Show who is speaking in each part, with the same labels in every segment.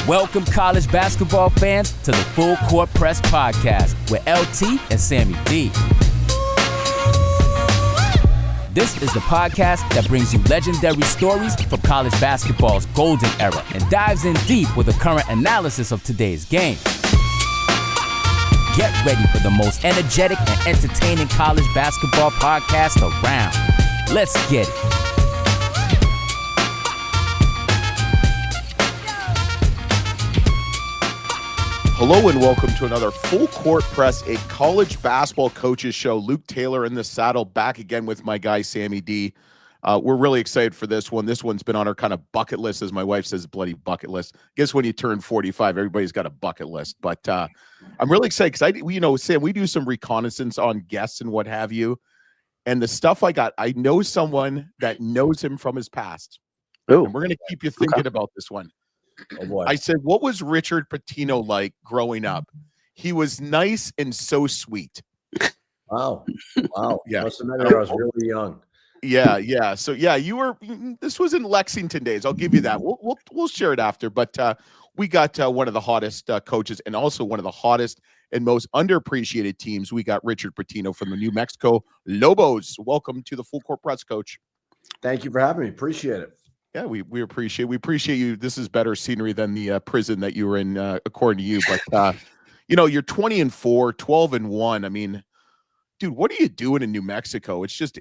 Speaker 1: Welcome, college basketball fans, to the Full Court Press Podcast with LT and Sammy D. This is the podcast that brings you legendary stories from college basketball's golden era and dives in deep with a current analysis of today's game. Get ready for the most energetic and entertaining college basketball podcast around. Let's get it.
Speaker 2: Hello and welcome to another Full Court Press, a college basketball coaches show. Luke Taylor in the saddle, back again with my guy, Sammy D. We're really excited for this one. This one's been on our kind of bucket list, as my wife says, bloody bucket list. I guess when you turn 45, everybody's got a bucket list. But I'm really excited because, Sam, we do some reconnaissance on guests and what have you. And the stuff I know someone that knows him from his past.
Speaker 3: Ooh.
Speaker 2: And we're going to keep you thinking about this one.
Speaker 3: Oh boy.
Speaker 2: I said, what was Richard Pitino like growing up? He was nice and so sweet.
Speaker 3: Wow.
Speaker 2: Yeah.
Speaker 3: Must have been when I was really young.
Speaker 2: Yeah. So this was in Lexington days. I'll give you that. We'll share it after. But we got one of the hottest coaches and also one of the hottest and most underappreciated teams. We got Richard Pitino from the New Mexico Lobos. Welcome to the Full Court Press, Coach.
Speaker 3: Thank you for having me. Appreciate it.
Speaker 2: Yeah, we appreciate you. This is better scenery than the prison that you were in, according to you. But you're 20-4, 12-1. I mean, dude, what are you doing in New Mexico? It's just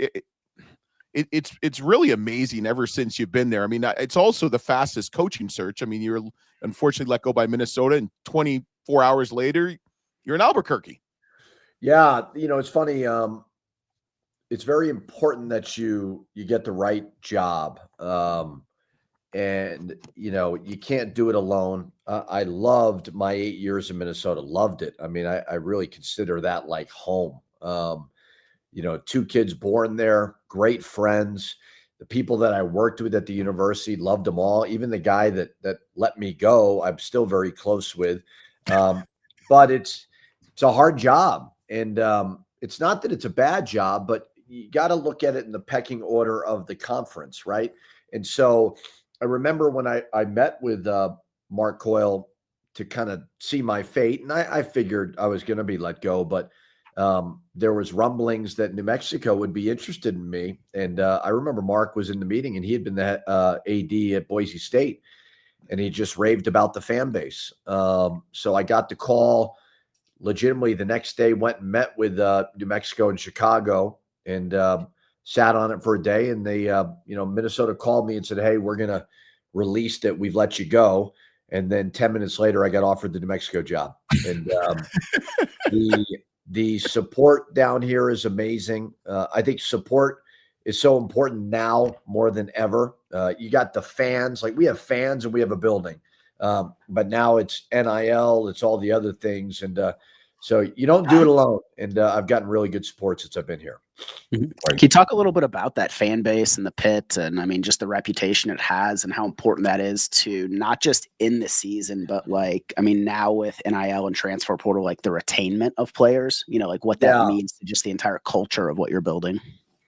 Speaker 2: it's really amazing ever since you've been there. I mean, it's also the fastest coaching search. I mean, you're unfortunately let go by Minnesota, and 24 hours later, you're in Albuquerque.
Speaker 3: Yeah, it's funny. It's very important that you get the right job. And you can't do it alone. I loved my 8 years in Minnesota, loved it. I mean, I really consider that like home. 2 kids born there, great friends. The people that I worked with at the university, loved them all. Even the guy that let me go, I'm still very close with. But it's a hard job. And it's not that it's a bad job, but you got to look at it in the pecking order of the conference, right? And so I remember when I met with Mark Coyle to kind of see my fate, and I figured I was going to be let go, but there was rumblings that New Mexico would be interested in me. And I remember Mark was in the meeting, and he had been the AD at Boise State, and he just raved about the fan base. So I got the call legitimately the next day, went and met with New Mexico and Chicago, and sat on it for a day. And they, Minnesota called me and said, "Hey, we're going to release that we've let you go." And then 10 minutes later, I got offered the New Mexico job. And the support down here is amazing. I think support is so important now more than ever. You got the fans, like we have fans and we have a building. But now it's NIL, it's all the other things. And so you don't do it alone. And I've gotten really good support since I've been here.
Speaker 4: Mm-hmm. Can you talk a little bit about that fan base and the pit, and I mean, just the reputation it has and how important that is to not just in the season, but now with NIL and transfer portal, like the retainment of players, like what that means to just the entire culture of what you're building.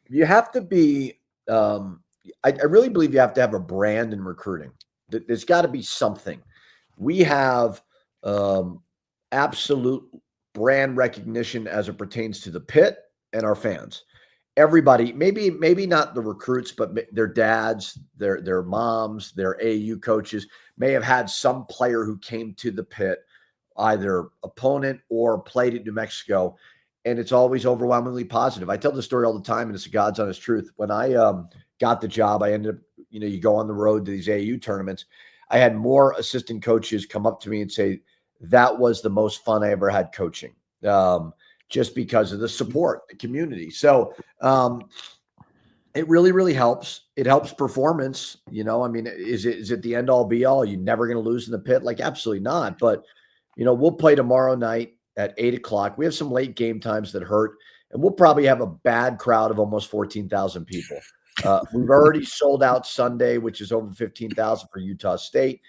Speaker 3: You have to be, I really believe you have to have a brand in recruiting. There's got to be something. We have absolute brand recognition as it pertains to the pit and our fans. Everybody, maybe not the recruits, but their dads, their moms, their AAU coaches may have had some player who came to the pit, either opponent or played at New Mexico, and it's always overwhelmingly positive. I tell the story all the time, and it's a God's honest truth. When I got the job, I ended up, you go on the road to these AAU tournaments. I had more assistant coaches come up to me and say, that was the most fun I ever had coaching. Just because of the support, the community. So it really, really helps. It helps performance. I mean, is it the end all be all? You're never going to lose in the pit? Like, absolutely not. But, we'll play tomorrow night at 8:00. We have some late game times that hurt, and we'll probably have a bad crowd of almost 14,000 people. We've already sold out Sunday, which is over 15,000 for Utah State.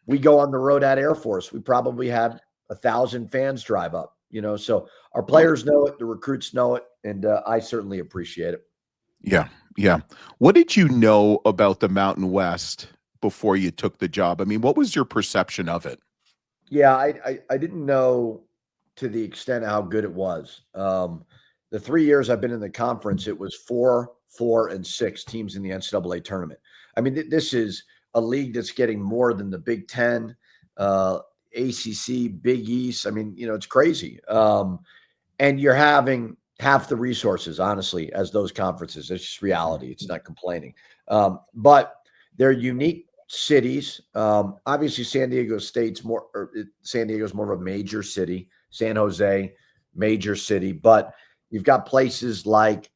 Speaker 3: We go on the road at Air Force. We probably have 1,000 fans drive up. So our players know it, the recruits know it, and I certainly appreciate it.
Speaker 2: Yeah. What did you know about the Mountain West before you took the job. I mean, what was your perception of it?
Speaker 3: Yeah, I didn't know to the extent of how good it was. The 3 years I've been in the conference, it was 4, 4, and 6 teams in the NCAA tournament. I mean, this is a league that's getting more than the Big Ten, ACC, Big East. I mean, it's crazy. And you're having half the resources, honestly, as those conferences. It's just reality. It's not complaining. But they're unique cities. Obviously, San Diego's more of a major city. San Jose, major city. But you've got places like,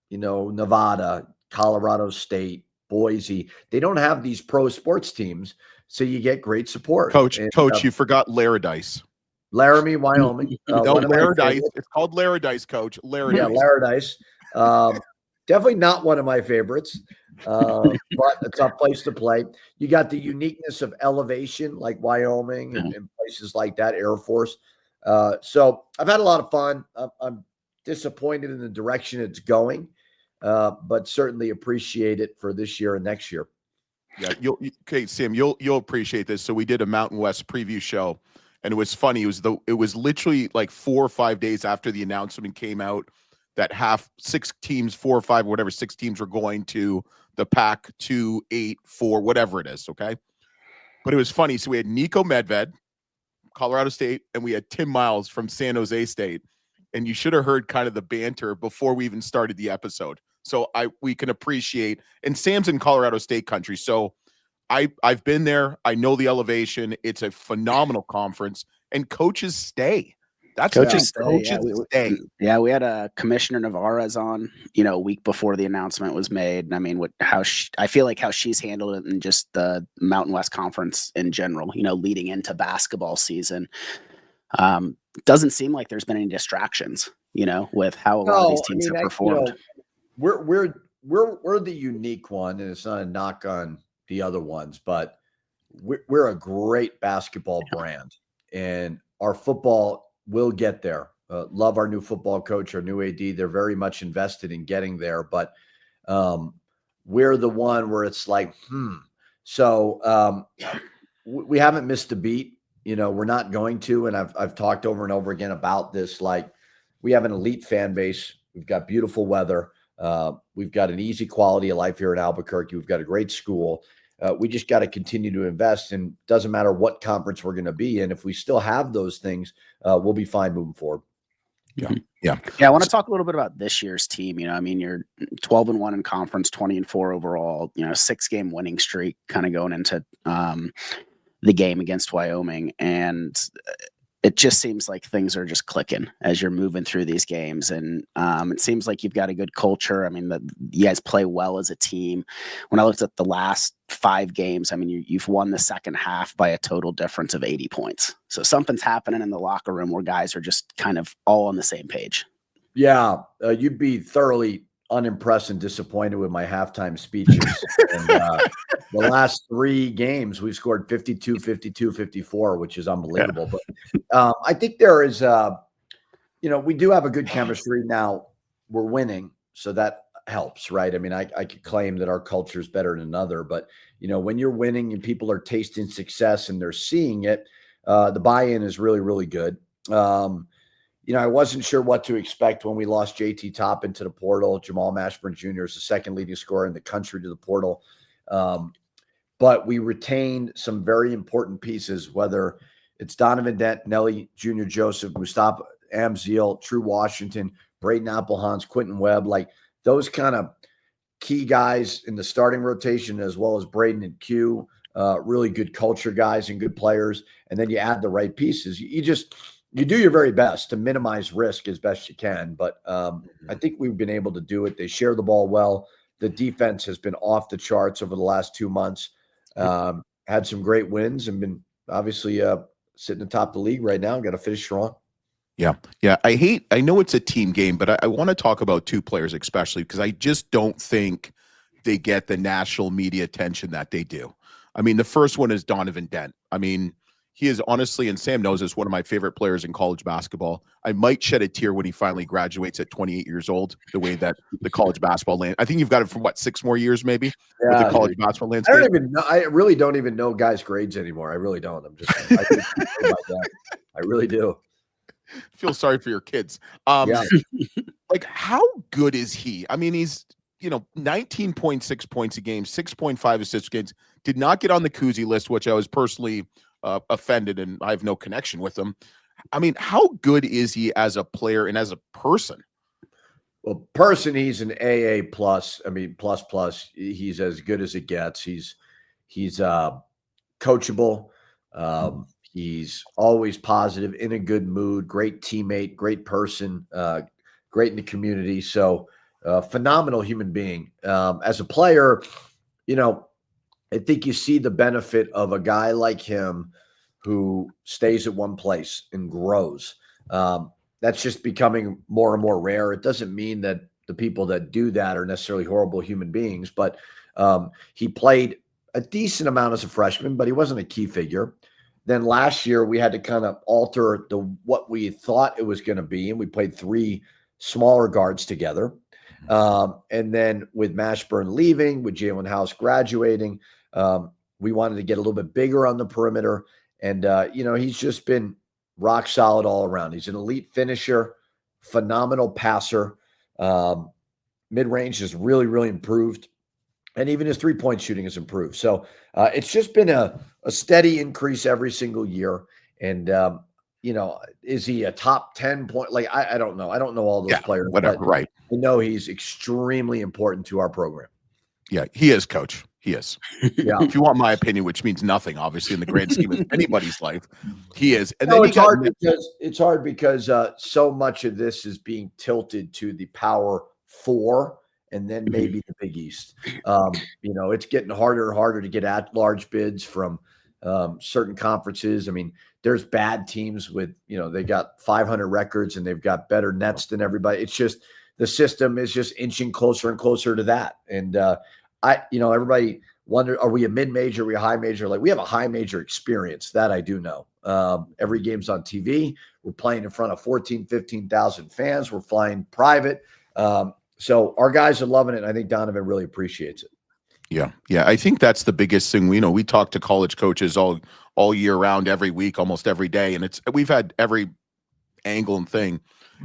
Speaker 3: Nevada, Colorado State, Boise. They don't have these pro sports teams, so you get great support.
Speaker 2: Coach, you forgot Laradice.
Speaker 3: Laramie, Wyoming.
Speaker 2: No, Laradice. It's called Laradice, Coach. Laradice.
Speaker 3: Yeah, Laradice. Definitely not one of my favorites, but a tough place to play. You got the uniqueness of elevation, like Wyoming and places like that, Air Force. So I've had a lot of fun. I'm disappointed in the direction it's going, but certainly appreciate it for this year and next year.
Speaker 2: Yeah, okay, Sam, you'll appreciate this. So we did a Mountain West preview show, and it was funny. It was literally like 4 or 5 days after the announcement came out that 6 teams, 4 or 5, whatever, 6 teams were going to the Pac 2, 8, 4, whatever it is. Okay, but it was funny. So we had Nico Medved, Colorado State, and we had Tim Miles from San Jose State. And you should have heard kind of the banter before we even started the episode. So we can appreciate, and Sam's in Colorado State country. So I've been there. I know the elevation. It's a phenomenal conference, and coaches stay. That's
Speaker 4: coaches
Speaker 2: stay.
Speaker 4: Yeah, we had a Commissioner Navarez on, a week before the announcement was made. And I mean, I feel like how she's handled it in just the Mountain West Conference in general, leading into basketball season. Doesn't seem like there's been any distractions, with how a lot of these teams have performed.
Speaker 3: We're the unique one, and it's not a knock on the other ones, but we're a great basketball brand, and our football will get there. Love our new football coach, our new AD. They're very much invested in getting there, but we're the one where it's like, So we haven't missed a beat. We're not going to, and I've talked over and over again about this. Like, we have an elite fan base. We've got beautiful weather. We've got an easy quality of life here in Albuquerque. We've got a great school. We just got to continue to invest, and doesn't matter what conference we're going to be in. If we still have those things, we'll be fine moving forward.
Speaker 2: Yeah.
Speaker 4: I want to talk a little bit about this year's team. You're 12-1 in conference, 20-4 overall. 6-game winning streak, kind of going into the game against Wyoming, and it just seems like things are just clicking as you're moving through these games. And it seems like you've got a good culture. I mean, you guys play well as a team. When I looked at the last 5 games, I mean, you've won the second half by a total difference of 80 points. So something's happening in the locker room where guys are just kind of all on the same page.
Speaker 3: Yeah. You'd be thoroughly unimpressed and disappointed with my halftime speeches. And the last 3 games, we've scored 52, 52, 54, which is unbelievable. Yeah. But I think there is, we do have a good chemistry now. We're winning, so that helps, right? I mean, I could claim that our culture is better than another, but when you're winning and people are tasting success and they're seeing it, the buy-in is really, really good. I wasn't sure what to expect when we lost JT Toppin to the portal. Jamal Mashburn Jr. is the second leading scorer in the country to the portal. But we retained some very important pieces, whether it's Donovan Dent, Nelly Jr. Joseph, Mustafa Amzil, True Washington, Braden Applehans, Quentin Webb, like those kind of key guys in the starting rotation, as well as Braden and Q, really good culture guys and good players. And then you add the right pieces. You do your very best to minimize risk as best you can. But I think we've been able to do it. They share the ball well. The defense has been off the charts over the last 2 months. Had some great wins and been obviously sitting atop the league right now. Got to finish strong.
Speaker 2: Yeah. I know it's a team game, but I want to talk about 2 players, especially because I just don't think they get the national media attention that they do. I mean, the first one is Donovan Dent. I mean, he is honestly, and Sam knows this, one of my favorite players in college basketball. I might shed a tear when he finally graduates at 28 years old, the way that the college basketball land. I think you've got it for what, 6 more years maybe with the college basketball landscape.
Speaker 3: I don't even know. I really don't even know guys' grades anymore. I really don't. I really do.
Speaker 2: Feel sorry for your kids. Like, how good is he? I mean, he's 19.6 points a game, 6.5 assists games. Did not get on the koozie list, which I was personally offended, and I have no connection with him. I mean, how good is he as a player and as a person?
Speaker 3: Well, he's an AA plus. I mean, plus. He's as good as it gets. He's coachable. He's always positive, in a good mood, great teammate, great person, great in the community. So phenomenal human being. As a player, I think you see the benefit of a guy like him who stays at one place and grows. That's just becoming more and more rare. It doesn't mean that the people that do that are necessarily horrible human beings, but he played a decent amount as a freshman, but he wasn't a key figure. Then last year we had to kind of alter what we thought it was going to be, and we played 3 smaller guards together. And then with Mashburn leaving, with Jalen House graduating, we wanted to get a little bit bigger on the perimeter. And, he's just been rock solid all around. He's an elite finisher, phenomenal passer. Mid-range has really, really improved. And even his 3-point shooting has improved. So it's just been a steady increase every single year. And, is he a top 10 point? Like, I don't know. I don't know all those players.
Speaker 2: Whatever, right.
Speaker 3: I know he's extremely important to our program.
Speaker 2: Yeah, he is, Coach. He is.
Speaker 3: Yeah.
Speaker 2: If you want my opinion, which means nothing, obviously, in the grand scheme of anybody's life, he is. And
Speaker 3: then it's hard because so much of this is being tilted to the Power 4 and then maybe the Big East. It's getting harder and harder to get at-large bids from certain conferences. I mean, there's bad teams with, they got 500 records and they've got better nets than everybody. It's just the system is just inching closer and closer to that. And everybody wonder, are we a mid-major? Are we a high major? Like, we have a high major experience, that I do know. Every game's on TV. We're playing in front of 14, 15,000 fans. We're flying private. So our guys are loving it. And I think Donovan really appreciates it.
Speaker 2: Yeah. I think that's the biggest thing. We talk to college coaches all year round, every week, almost every day. And we've had every angle and thing.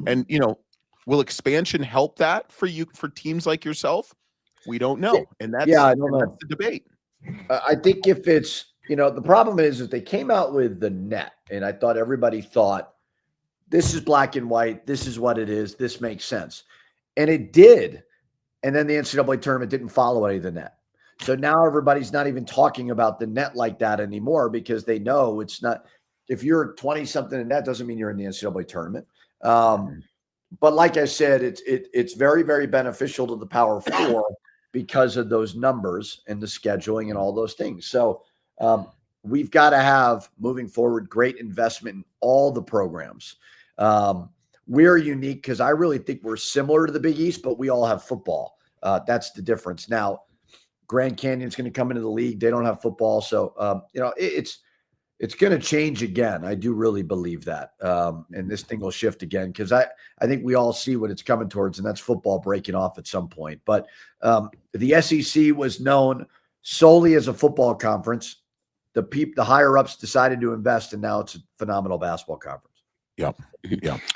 Speaker 2: And, will expansion help that for teams like yourself? We don't know. And that's the debate.
Speaker 3: I think if it's, the problem is that they came out with the net, and I thought everybody thought, this is black and white. This is what it is. This makes sense. And it did. And then the NCAA tournament didn't follow any of the net. So now everybody's not even talking about the net like that anymore, because they know it's not, if you're 20-something in net, doesn't mean you're in the NCAA tournament. But like I said, it's very, very beneficial to the Power 4 because of those numbers and the scheduling and all those things. So we've got to have, moving forward, great investment in all the programs. We're unique because I really think we're similar to the Big East, but we all have football. That's the difference. Now, Grand Canyon's going to come into the league. They don't have football. So, it's going to change again. I do really believe that. And this thing will shift again, because I think we all see what it's coming towards, and that's football breaking off at some point. But the SEC was known solely as a football conference. The higher ups decided to invest, and now it's a phenomenal basketball conference.
Speaker 2: Yeah.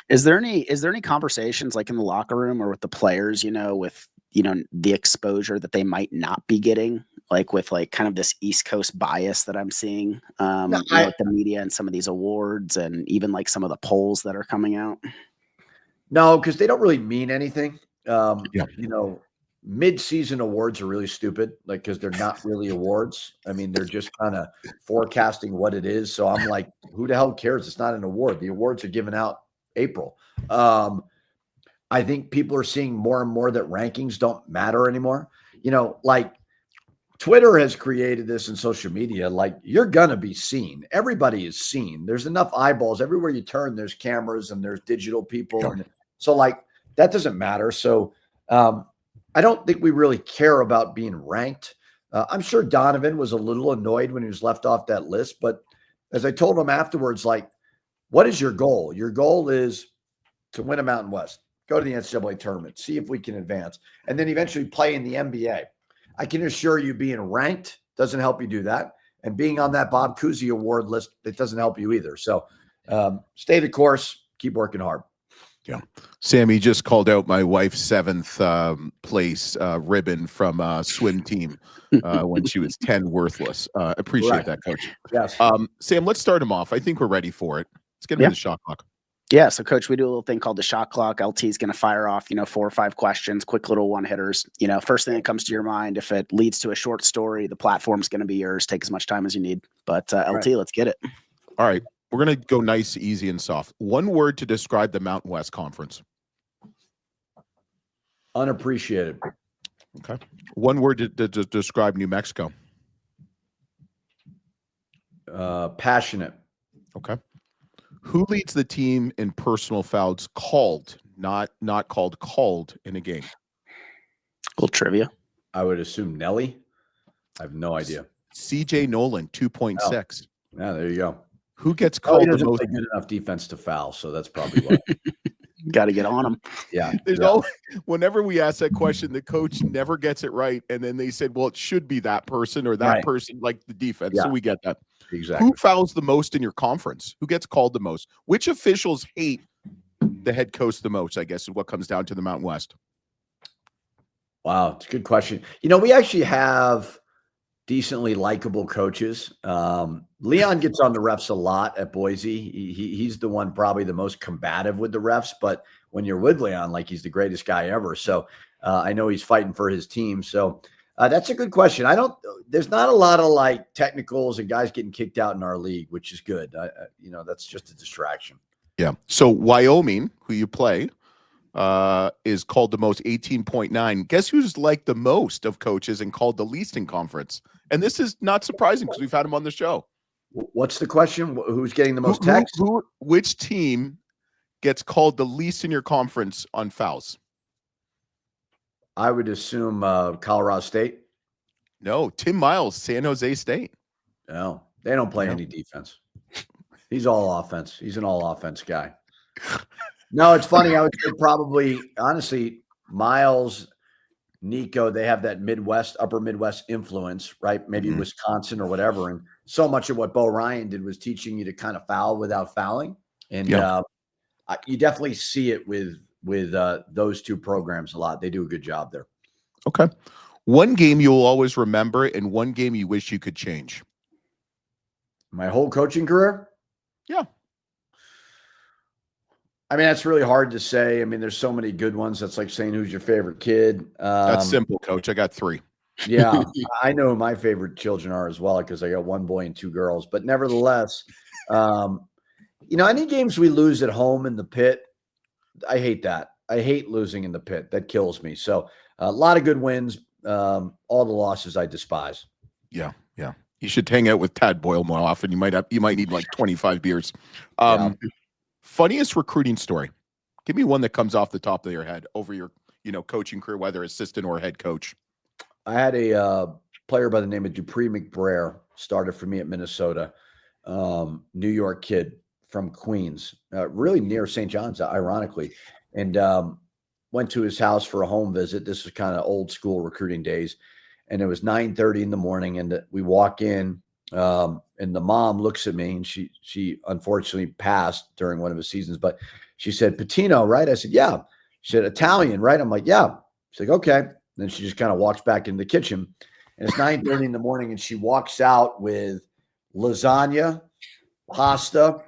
Speaker 4: Is there any conversations like in the locker room or with the players, with the exposure that they might not be getting, like with like kind of this East Coast bias that I'm seeing with the media and some of these awards and even like some of the polls that are coming out?
Speaker 3: No, because they don't really mean anything. Mid-season awards are really stupid, like, because they're not really awards. I mean, they're just kind of forecasting what it is. So I'm like, who the hell cares? It's not an award. The awards are given out April. I think people are seeing more and more that rankings don't matter anymore. Like Twitter has created this in social media, like, you're going to be seen. Everybody is seen. There's enough eyeballs everywhere you turn. There's cameras and there's digital people.
Speaker 2: Yeah.
Speaker 3: And so like, that doesn't matter. So I don't think we really care about being ranked. I'm sure Donovan was a little annoyed when he was left off that list, but as I told him afterwards, like, what is your goal? Your goal is to win a Mountain West, go to the NCAA tournament, see if we can advance, and then eventually play in the NBA. I can assure you being ranked doesn't help you do that. And being on that Bob Cousy award list, it doesn't help you either. So stay the course, keep working hard.
Speaker 2: Yeah. Sammy just called out my wife's 7th place ribbon from swim team when she was 10 worthless. Appreciate that, Coach.
Speaker 3: Yes.
Speaker 2: Sam, let's start him off. I think we're ready for it. Let's get him to the shot clock.
Speaker 4: Yeah, so Coach, we do a little thing called the shot clock. LT is going to fire off, 4 or 5 questions, quick little one-hitters. First thing that comes to your mind, if it leads to a short story, the platform's going to be yours. Take as much time as you need. But LT, let's get it.
Speaker 2: All right. We're going to go nice, easy, and soft. One word to describe the Mountain West Conference.
Speaker 3: Unappreciated.
Speaker 2: Okay. One word to describe New Mexico.
Speaker 3: Passionate.
Speaker 2: Okay. Who leads the team in personal fouls called, not called in a game?
Speaker 4: Little trivia.
Speaker 3: I would assume Nelly. I have no idea.
Speaker 2: CJ Nolan, 2.6.
Speaker 3: Oh. Yeah, there you go.
Speaker 2: Who gets called
Speaker 3: he doesn't
Speaker 2: the most?
Speaker 3: play good enough defense to foul, so that's probably why.
Speaker 4: Got to get on him.
Speaker 3: Yeah.
Speaker 2: There's always, whenever we ask that question, the coach never gets it right. And then they said, well, it should be that person or that person, like the defense.
Speaker 3: Yeah.
Speaker 2: So we get that.
Speaker 3: Exactly.
Speaker 2: Who fouls the most in your conference? Who gets called the most? Which officials hate the head coach the most, I guess, is what comes down to the Mountain West.
Speaker 3: Wow, it's a good question. We actually have decently likable coaches. Leon gets on the refs a lot at Boise. He's the one probably the most combative with the refs, but when you're with Leon, like, he's the greatest guy ever. So I know he's fighting for his team. So that's a good question. There's not a lot of like technicals and guys getting kicked out in our league, which is good. That's just a distraction.
Speaker 2: Yeah. So Wyoming, who you play, is called the most, 18.9. Guess who's like the most of coaches and called the least in conference? And this is not surprising because we've had him on the show.
Speaker 3: What's the question? Who's getting the most text?
Speaker 2: Which team gets called the least in your conference on fouls?
Speaker 3: I would assume Colorado State.
Speaker 2: No, Tim Miles, San Jose State.
Speaker 3: No, they don't play any defense. He's all offense. He's an all offense guy. No, it's funny. I would say probably, honestly, Miles, Nico, they have that upper Midwest influence, right? Maybe Wisconsin or whatever. And so much of what Bo Ryan did was teaching you to kind of foul without fouling. And you definitely see it with those two programs a lot. They do a good job there.
Speaker 2: Okay. One game you'll always remember and one game you wish you could change.
Speaker 3: My whole coaching career?
Speaker 2: Yeah.
Speaker 3: I mean, that's really hard to say. I mean, there's so many good ones. That's like saying who's your favorite kid.
Speaker 2: That's simple, Coach. I got 3.
Speaker 3: Yeah, I know who my favorite children are as well because I got 1 boy and 2 girls. But nevertheless, any games we lose at home in the pit, I hate that. I hate losing in the pit. That kills me. So a lot of good wins. All the losses I despise.
Speaker 2: Yeah. You should hang out with Tad Boyle more often. You might need like 25 beers. Funniest recruiting story. Give me one that comes off the top of your head over your, coaching career, whether assistant or head coach.
Speaker 3: I had a player by the name of Dupree McBrayer started for me at Minnesota. New York kid from Queens, really near St. John's, ironically, and went to his house for a home visit. This was kind of old school recruiting days. And it was 9:30 in the morning, and we walk in, and the mom looks at me, and she unfortunately passed during one of his seasons, but she said, "Pitino, right?" I said, "Yeah." She said, "Italian, right?" I'm like, "Yeah." She's like, "Okay." And then she just kind of walks back in the kitchen, and it's 9:30 in the morning, and she walks out with lasagna, pasta,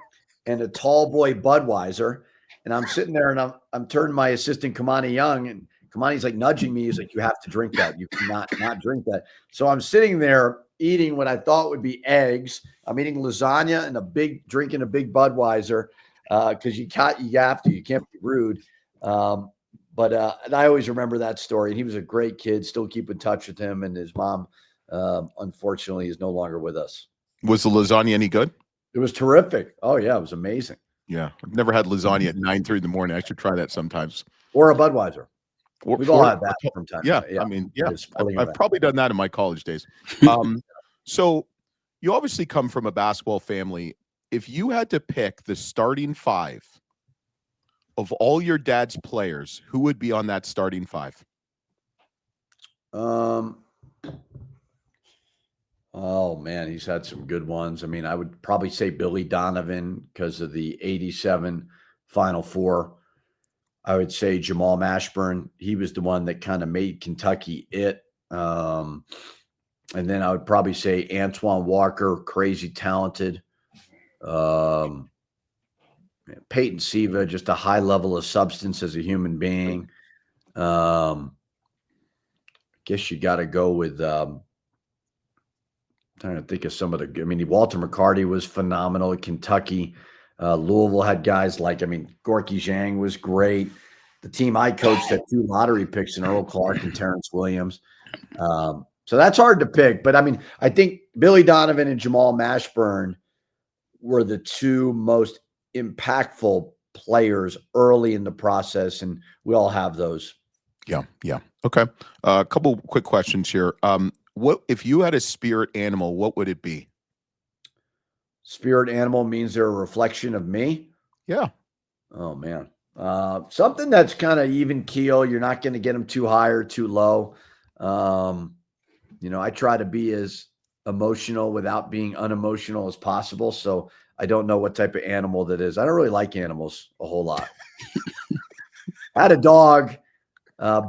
Speaker 3: and a tall boy Budweiser. And I'm sitting there, and I'm turning my assistant Kamani Young, and Kamani's like nudging me. He's like, "You have to drink that. You cannot not drink that." So I'm sitting there eating what I thought would be eggs. I'm eating lasagna and drinking a big Budweiser because you have to. You can't be rude. But I always remember that story. And he was a great kid. Still keep in touch with him. And his mom, unfortunately, is no longer with us. Was the lasagna any good? It was terrific. Oh yeah, it was amazing. Yeah, I've never had lasagna at 9:30 in the morning. I should try that sometimes. Or a Budweiser. We've all had that from time to time. Yeah, I mean, yeah, I've probably done that in my college days. So
Speaker 2: You obviously come from a basketball family. If you had to pick the starting five of all your dad's players, who would be on that starting five?
Speaker 3: Oh man, he's had some good ones. I mean, I would probably say Billy Donovan because of the 87 Final Four. I would say Jamal Mashburn. He was the one that kind of made Kentucky it. And then I would probably say Antoine Walker, crazy talented. Peyton Siva, just a high level of substance as a human being. Guess you got to go with trying to think of some of the. I mean, Walter McCarty was phenomenal at Kentucky. Louisville had guys like, Gorky Zhang was great. The team I coached had 2 lottery picks in Earl Clark and Terrence Williams. So that's hard to pick. But I think Billy Donovan and Jamal Mashburn were the 2 most impactful players early in the process, and we all have those.
Speaker 2: Yeah. Okay. A couple quick questions here. What if you had a spirit animal? What would it be?
Speaker 3: Spirit animal means they're a reflection of me.
Speaker 2: Yeah.
Speaker 3: Oh man, something that's kind of even keel. You're not going to get them too high or too low. I try to be as emotional without being unemotional as possible. So I don't know what type of animal that is. I don't really like animals a whole lot. I had a dog.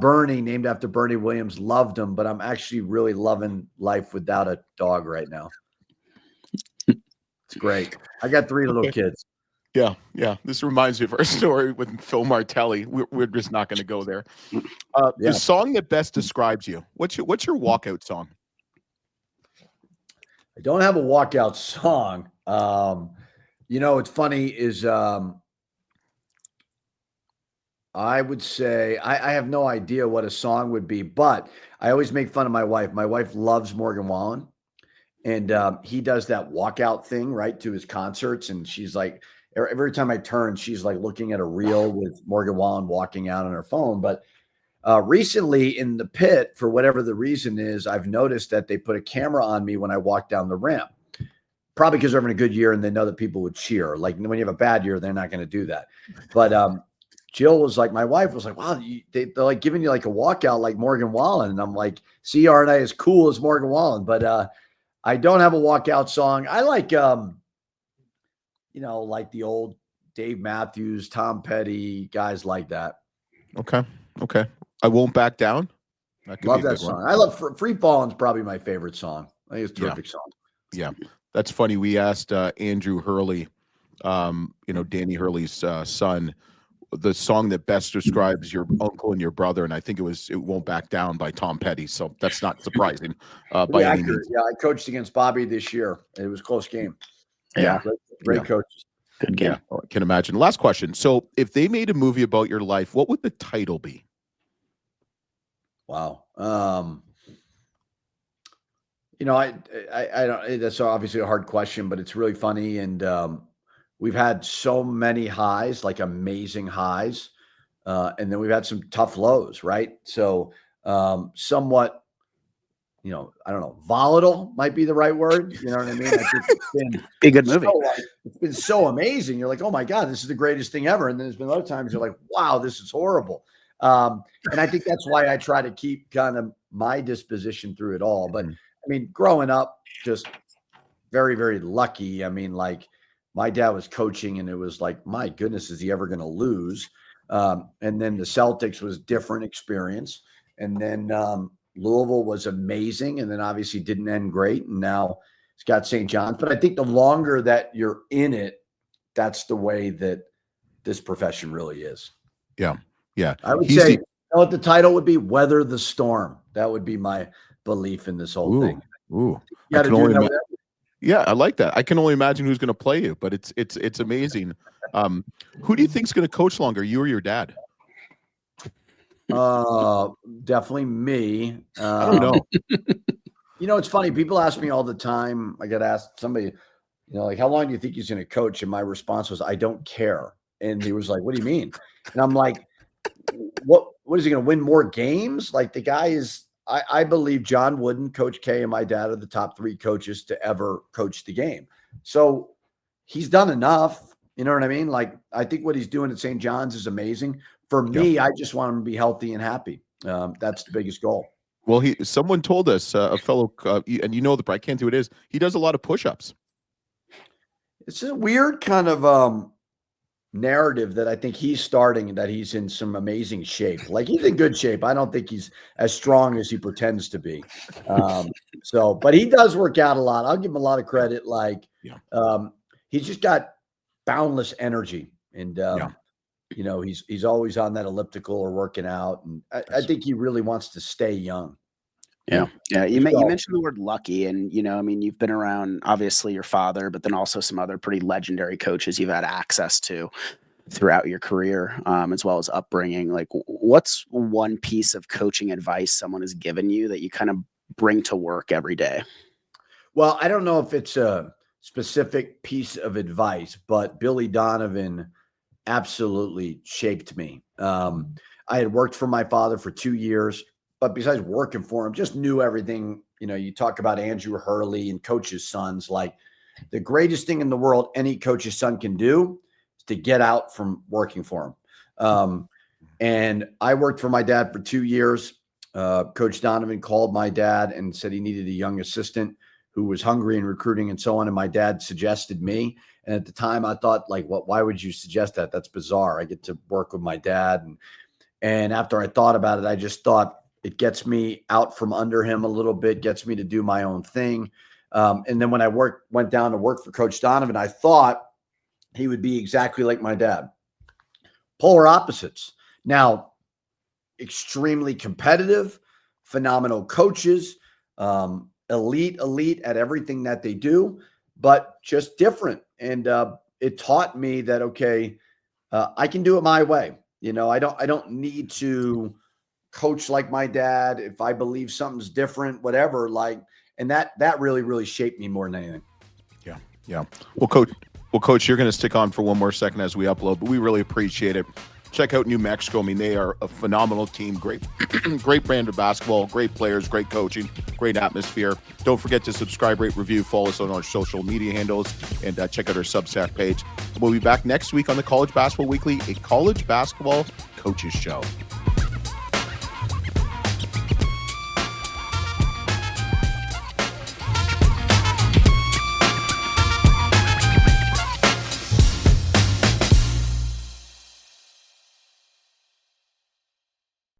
Speaker 3: Bernie, named after Bernie Williams, loved him, but I'm actually really loving life without a dog right now. It's great. I got 3 little kids.
Speaker 2: Yeah. This reminds me of our story with Phil Martelli. We're just not going to go there. The song that best describes you. What's your walkout song?
Speaker 3: I don't have a walkout song. What's funny is I would say I have no idea what a song would be, but I always make fun of my wife. My wife loves Morgan Wallen, and he does that walkout thing right to his concerts. And she's like, every time I turn, she's like looking at a reel with Morgan Wallen walking out on her phone. But recently in the pit, for whatever the reason is, I've noticed that they put a camera on me when I walk down the ramp. Probably because they're having a good year and they know that people would cheer. Like when you have a bad year, they're not going to do that. But Jill was like, my wife was like, wow, they're like giving you like a walkout like Morgan Wallen. And I'm like, see, aren't I as cool as Morgan Wallen? But I don't have a walkout song. I like, like the old Dave Matthews, Tom Petty, guys like that.
Speaker 2: Okay. I Won't Back Down.
Speaker 3: Love that song. I love Free Falling's probably my favorite song. I think it's a terrific song.
Speaker 2: Yeah. That's funny. We asked Andrew Hurley, Danny Hurley's son, the song that best describes your uncle and your brother, and I think It Won't Back Down by Tom Petty. So that's not surprising by any means.
Speaker 3: Yeah, I coached against Bobby this year. It was a close game.
Speaker 2: Yeah.
Speaker 3: Great coaches.
Speaker 4: Good game.
Speaker 2: Yeah, I can imagine. Last question. So if they made a movie about your life, what would the title be?
Speaker 3: Wow. I don't, that's obviously a hard question, but it's really funny. And we've had so many highs, like amazing highs. And then we've had some tough lows, right? So somewhat, I don't know, volatile might be the right word. You know what I mean? I think it's been
Speaker 4: a good movie.
Speaker 3: It's been so amazing. You're like, oh my God, this is the greatest thing ever. And then there's been other times you're like, wow, this is horrible. And I think that's why I try to keep kind of my disposition through it all. But growing up, just very, very lucky. Like my dad was coaching and it was like, my goodness, is he ever going to lose? And then the Celtics was different experience. And then Louisville was amazing. And then obviously didn't end great. And now it's got St. John's. But I think the longer that you're in it, that's the way that this profession really is.
Speaker 2: Yeah. Yeah.
Speaker 3: I would say what the title would be, Weather the Storm. That would be my belief in this whole thing.
Speaker 2: Yeah, I like that. I can only imagine who's going to play you, but it's amazing. Who do you think's going to coach longer, you or your dad?
Speaker 3: Definitely me.
Speaker 2: I don't know.
Speaker 3: It's funny. People ask me all the time. I got asked somebody, like, how long do you think he's going to coach? And my response was, I don't care. And he was like, what do you mean? And I'm like, what is he going to win more games? Like the guy is I believe John Wooden, Coach K, and my dad are the top 3 coaches to ever coach the game. So he's done enough. You know what I mean? Like, I think what he's doing at St. John's is amazing. For me, I just want him to be healthy and happy. That's the biggest goal.
Speaker 2: Well, someone told us, a fellow, and you know, I can't do it is, he does a lot of push-ups.
Speaker 3: It's a weird kind of narrative that I think he's starting, that he's in some amazing shape. Like, he's in good shape. I don't think he's as strong as he pretends to be. But he does work out a lot. I'll give him a lot of credit. Like, he's just got boundless energy, and you know, he's always on that elliptical or working out, and I think he really wants to stay young.
Speaker 4: Yeah. You mentioned the word lucky, and you know, I mean, you've been around obviously your father, but then also some other pretty legendary coaches you've had access to throughout your career, as well as upbringing. Like, what's one piece of coaching advice someone has given you that you kind of bring to work every day?
Speaker 3: Well, I don't know if it's a specific piece of advice, but Billy Donovan absolutely shaped me. I had worked for my father for 2 years, but besides working for him, just knew everything. You know, you talk about Andrew Hurley and coaches' sons. Like, the greatest thing in the world any coach's son can do is to get out from working for him. And I worked for my dad for 2 years. Coach Donovan called my dad and said he needed a young assistant who was hungry in recruiting and so on. And my dad suggested me. And at the time I thought, like, why would you suggest that? That's bizarre. I get to work with my dad. And after I thought about it, I just thought, it gets me out from under him a little bit, gets me to do my own thing. And then when I went down to work for Coach Donovan, I thought he would be exactly like my dad. Polar opposites. Now, extremely competitive, phenomenal coaches, elite at everything that they do, but just different. And it taught me that, okay, I can do it my way. You know, I don't need to coach like my dad. If I believe something's different, whatever, like, and that really, really shaped me more than anything.
Speaker 2: Yeah. Well, coach, you're going to stick on for one more second as we upload, but we really appreciate it. Check out New Mexico. I mean, they are a phenomenal team. Great brand of basketball, great players, great coaching, great atmosphere. Don't forget to subscribe, rate, review, follow us on our social media handles, and check out our Substack page. We'll be back next week on the College Basketball Weekly, a college basketball coaches show.